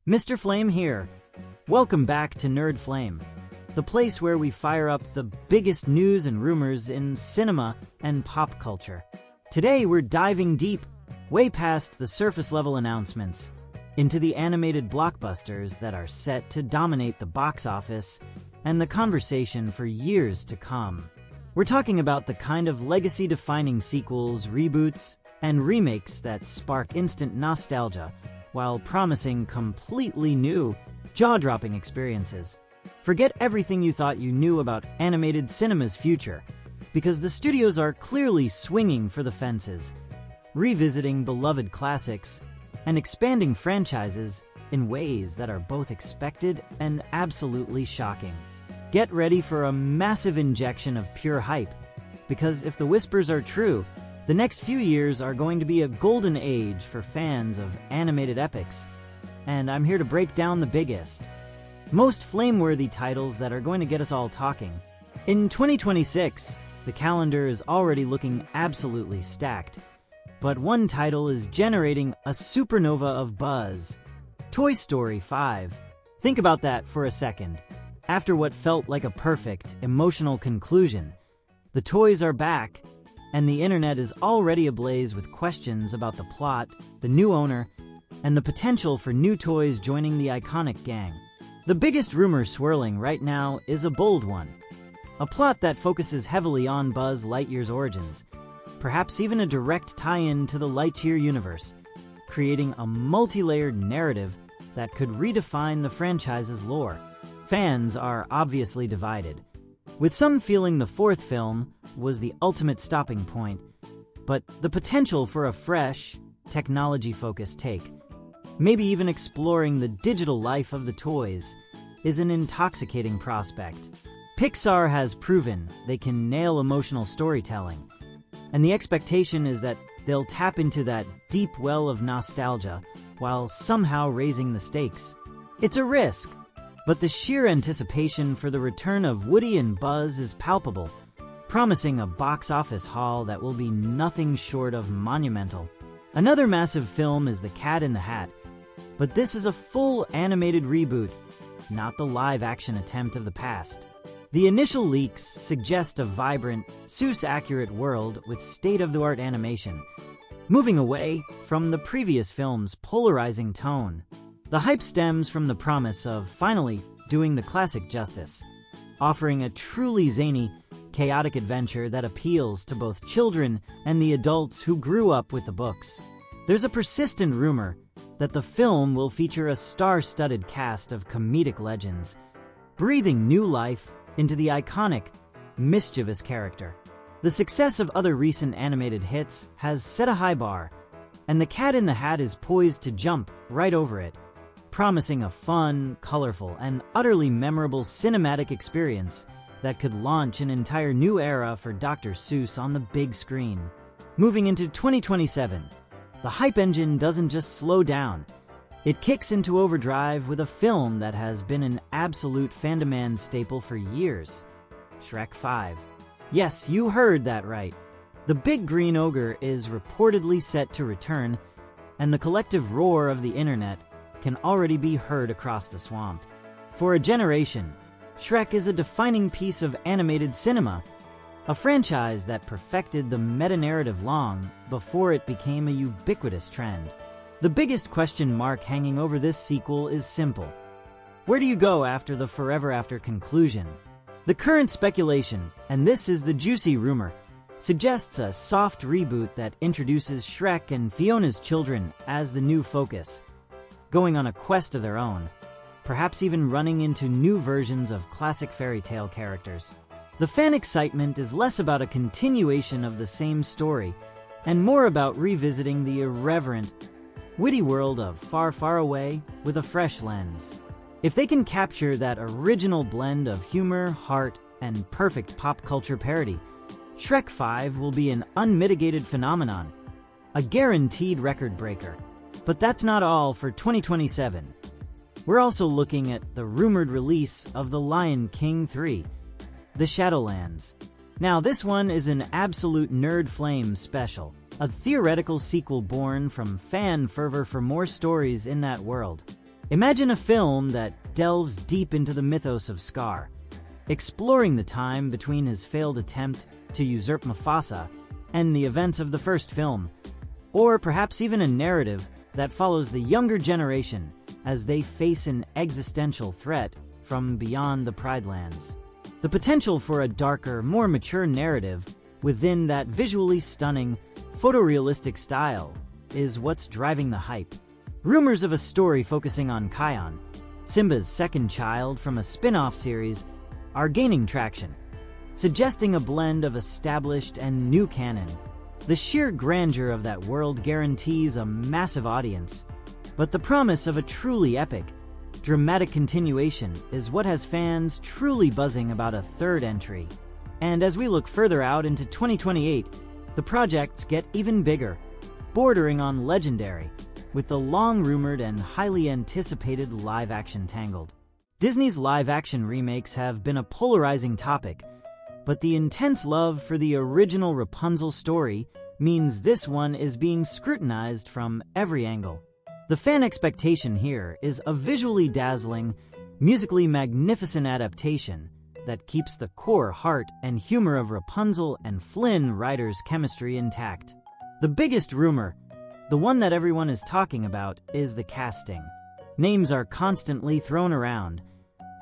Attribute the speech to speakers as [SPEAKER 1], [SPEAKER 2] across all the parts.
[SPEAKER 1] Mr. Flame here. Welcome back to Nerd Flame, the place where we fire up the biggest news and rumors in cinema and pop culture. Today we're diving deep, way past the surface level announcements, into the animated blockbusters that are set to dominate the box office and the conversation for years to come. We're talking about the kind of legacy-defining sequels, reboots, and remakes that spark instant nostalgia while promising completely new, jaw-dropping experiences. Forget everything you thought you knew about animated cinema's future, because the studios are clearly swinging for the fences, revisiting beloved classics, and expanding franchises in ways that are both expected and absolutely shocking. Get ready for a massive injection of pure hype, because if the whispers are true, the next few years are going to be a golden age for fans of animated epics, and I'm here to break down the biggest, most flame-worthy titles that are going to get us all talking. In 2026, the calendar is already looking absolutely stacked, but one title is generating a supernova of buzz: Toy Story 5. Think about that for a second. After what felt like a perfect, emotional conclusion, the toys are back, and the internet is already ablaze with questions about the plot, the new owner, and the potential for new toys joining the iconic gang. The biggest rumor swirling right now is a bold one. A plot that focuses heavily on Buzz Lightyear's origins, perhaps even a direct tie-in to the Lightyear universe, creating a multi-layered narrative that could redefine the franchise's lore. Fans are obviously divided, with some feeling the fourth film was the ultimate stopping point, but the potential for a fresh, technology-focused take, maybe even exploring the digital life of the toys, is an intoxicating prospect. Pixar has proven they can nail emotional storytelling, and the expectation is that they'll tap into that deep well of nostalgia while somehow raising the stakes. It's a risk, but the sheer anticipation for the return of Woody and Buzz is palpable, promising a box office haul that will be nothing short of monumental. Another massive film is The Cat in the Hat, but this is a full animated reboot, not the live-action attempt of the past. The initial leaks suggest a vibrant, Seuss-accurate world with state-of-the-art animation, moving away from the previous film's polarizing tone. The hype stems from the promise of finally doing the classic justice, offering a truly zany, chaotic adventure that appeals to both children and the adults who grew up with the books. There's a persistent rumor that the film will feature a star-studded cast of comedic legends, breathing new life into the iconic, mischievous character. The success of other recent animated hits has set a high bar, and The Cat in the Hat is poised to jump right over it, promising a fun, colorful, and utterly memorable cinematic experience that could launch an entire new era for Dr. Seuss on the big screen. Moving into 2027, the hype engine doesn't just slow down. It kicks into overdrive with a film that has been an absolute fandom staple for years: Shrek 5. Yes, you heard that right. The big green ogre is reportedly set to return, and the collective roar of the internet can already be heard across the swamp. For a generation, Shrek is a defining piece of animated cinema, a franchise that perfected the meta-narrative long before it became a ubiquitous trend. The biggest question mark hanging over this sequel is simple: where do you go after the forever after conclusion? The current speculation, and this is the juicy rumor, suggests a soft reboot that introduces Shrek and Fiona's children as the new focus, going on a quest of their own, perhaps even running into new versions of classic fairy tale characters. The fan excitement is less about a continuation of the same story, and more about revisiting the irreverent, witty world of Far, Far Away with a fresh lens. If they can capture that original blend of humor, heart, and perfect pop culture parody, Shrek 5 will be an unmitigated phenomenon, a guaranteed record breaker. But that's not all for 2027. We're also looking at the rumored release of The Lion King 3, The Shadowlands. Now, this one is an absolute Nerd Flame special, a theoretical sequel born from fan fervor for more stories in that world. Imagine a film that delves deep into the mythos of Scar, exploring the time between his failed attempt to usurp Mufasa and the events of the first film, or perhaps even a narrative that follows the younger generation as they face an existential threat from beyond the Pride Lands. The potential for a darker, more mature narrative within that visually stunning, photorealistic style is what's driving the hype. Rumors of a story focusing on Kion, Simba's second child from a spin-off series, are gaining traction, suggesting a blend of established and new canon. The sheer grandeur of that world guarantees a massive audience, but the promise of a truly epic, dramatic continuation is what has fans truly buzzing about a third entry. And as we look further out into 2028, the projects get even bigger, bordering on legendary, with the long-rumored and highly anticipated live-action Tangled. Disney's live-action remakes have been a polarizing topic, but the intense love for the original Rapunzel story means this one is being scrutinized from every angle. The fan expectation here is a visually dazzling, musically magnificent adaptation that keeps the core heart and humor of Rapunzel and Flynn Rider's chemistry intact. The biggest rumor, the one that everyone is talking about, is the casting. Names are constantly thrown around,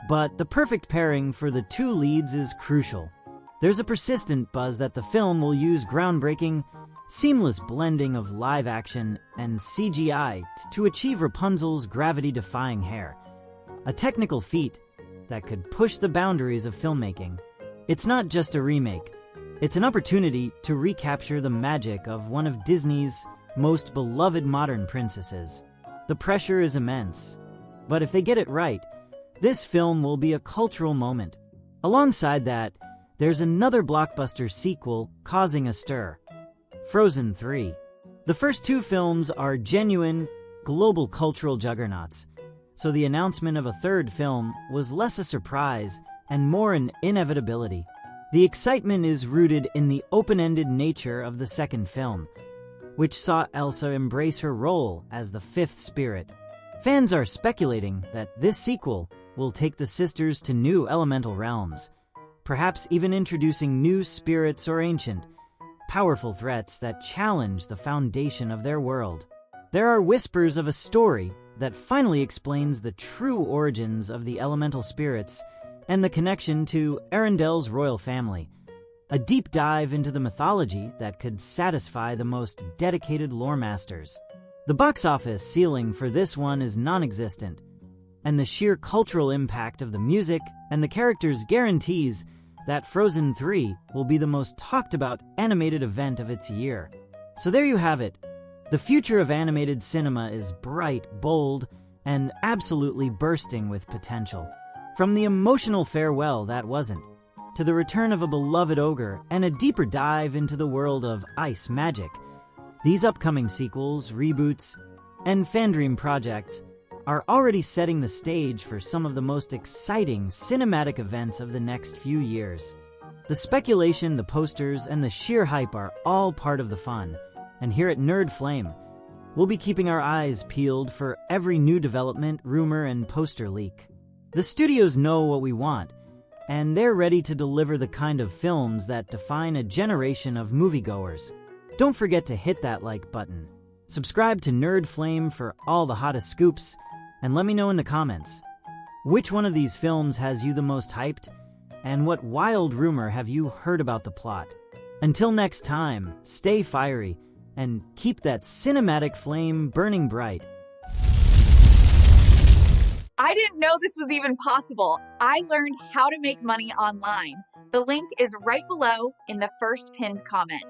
[SPEAKER 1] but the perfect pairing for the two leads is crucial. There's a persistent buzz that the film will use groundbreaking, seamless blending of live action and CGI to achieve Rapunzel's gravity-defying hair, a technical feat that could push the boundaries of filmmaking. It's not just a remake, it's an opportunity to recapture the magic of one of Disney's most beloved modern princesses. The pressure is immense, but if they get it right, this film will be a cultural moment. Alongside that, there's another blockbuster sequel causing a stir: Frozen 3. The first two films are genuine, global cultural juggernauts, so the announcement of a third film was less a surprise and more an inevitability. The excitement is rooted in the open-ended nature of the second film, which saw Elsa embrace her role as the fifth spirit. Fans are speculating that this sequel will take the sisters to new elemental realms, perhaps even introducing new spirits or ancient, powerful threats that challenge the foundation of their world. There are whispers of a story that finally explains the true origins of the elemental spirits and the connection to Arendelle's royal family, a deep dive into the mythology that could satisfy the most dedicated lore masters. The box office ceiling for this one is non-existent, and the sheer cultural impact of the music and the characters guarantees that Frozen 3 will be the most talked about animated event of its year. So there you have it. The future of animated cinema is bright, bold, and absolutely bursting with potential. From the emotional farewell that wasn't, to the return of a beloved ogre and a deeper dive into the world of ice magic, these upcoming sequels, reboots, and fandream projects are already setting the stage for some of the most exciting cinematic events of the next few years. The speculation, the posters, and the sheer hype are all part of the fun, and here at Nerd Flame, we'll be keeping our eyes peeled for every new development, rumor, and poster leak. The studios know what we want, and they're ready to deliver the kind of films that define a generation of moviegoers. Don't forget to hit that like button. Subscribe to Nerd Flame for all the hottest scoops, and let me know in the comments, which one of these films has you the most hyped, and what wild rumor have you heard about the plot? Until next time, stay fiery, and keep that cinematic flame burning bright.
[SPEAKER 2] I didn't know this was even possible. I learned how to make money online. The link is right below in the first pinned comment.